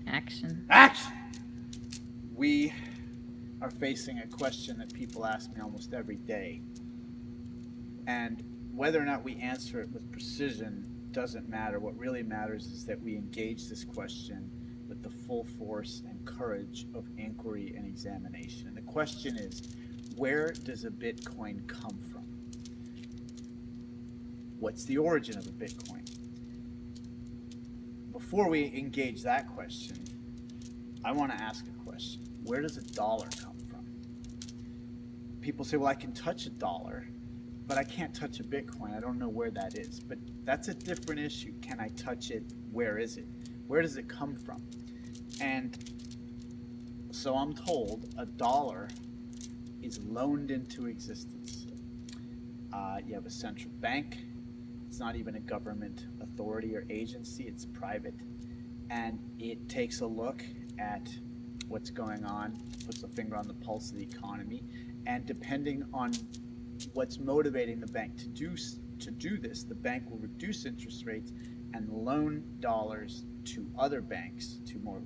Action. Action! We are facing a question that people ask me almost every day. And whether or not we answer it with precision doesn't matter. What really matters is that we engage this question with the full force and courage of inquiry and examination. And the question is, where does a Bitcoin come from? What's the origin of a Bitcoin? Before we engage that question, I want to ask a question. Where does a dollar come from? People say, well, I can touch a dollar, but I can't touch a Bitcoin. I don't know where that is. But that's a different issue. Can I touch it? Where is it? Where does it come from? And so I'm told a dollar is loaned into existence. You have a central bank. It's not even a government authority or agency. It's private. And it takes a look at what's going on, puts a finger on the pulse of the economy, and depending on what's motivating the bank to do this, the bank will reduce interest rates and loan dollars to other banks, to more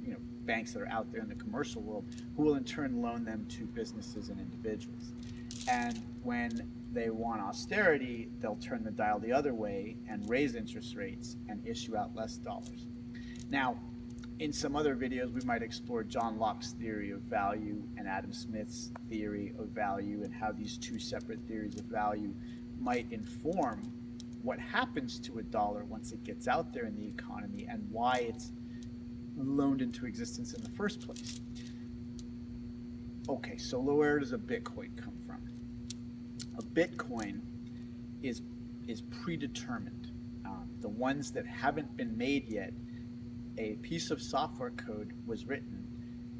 banks that are out there in the commercial world, who will in turn loan them to businesses and individuals. And when they want austerity, they'll turn the dial the other way and raise interest rates and issue out less dollars. Now, in some other videos, we might explore John Locke's theory of value and Adam Smith's theory of value, and how these two separate theories of value might inform what happens to a dollar once it gets out there in the economy and why it's loaned into existence in the first place. Okay, so where does a Bitcoin come from? A Bitcoin is predetermined. The ones that haven't been made yet, a piece of software code was written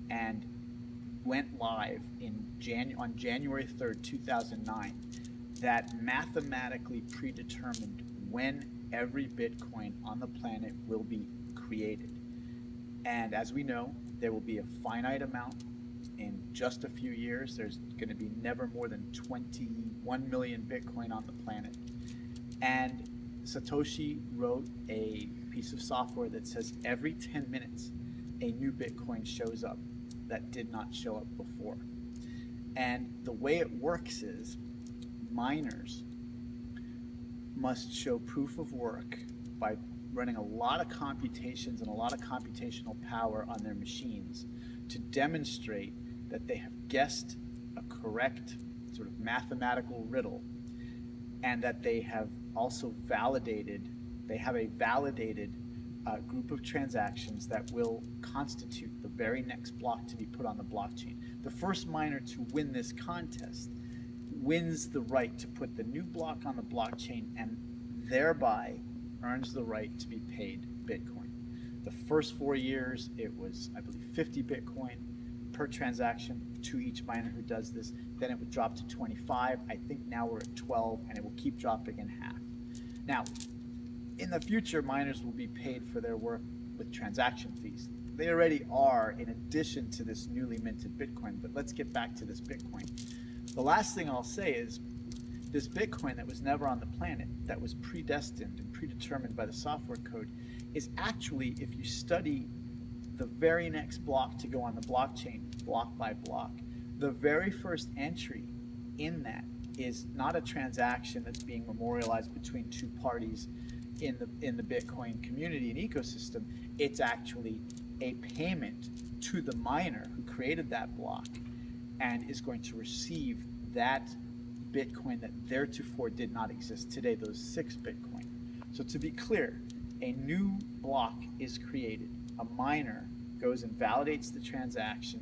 and went live on January 3rd, 2009, that mathematically predetermined when every Bitcoin on the planet will be created. And as we know, there will be a finite amount. In just a few years, there's going to be never more than 21 million Bitcoin on the planet. And Satoshi wrote a piece of software that says every 10 minutes a new Bitcoin shows up that did not show up before. And the way it works is miners must show proof of work by running a lot of computations and a lot of computational power on their machines to demonstrate that they have guessed a correct sort of mathematical riddle, and that they have also validated group of transactions that will constitute the very next block to be put on the blockchain. The first miner to win this contest wins the right to put the new block on the blockchain and thereby earns the right to be paid Bitcoin. The first 4 years, it was, I believe, 50 Bitcoin per transaction to each miner who does this. Then it would drop to 25. I think now we're at 12, and it will keep dropping in half. Now, in the future, miners will be paid for their work with transaction fees. They already are, in addition to this newly minted Bitcoin. But let's get back to this Bitcoin. The last thing I'll say is, this Bitcoin that was never on the planet, that was predestined and predetermined by the software code, is actually, if you study the very next block to go on the blockchain, block by block, the very first entry in that is not a transaction that's being memorialized between two parties in the Bitcoin community and ecosystem. It's actually a payment to the miner who created that block and is going to receive that Bitcoin that theretofore did not exist today, those 6 Bitcoin. So to be clear, a new block is created. A miner goes and validates the transaction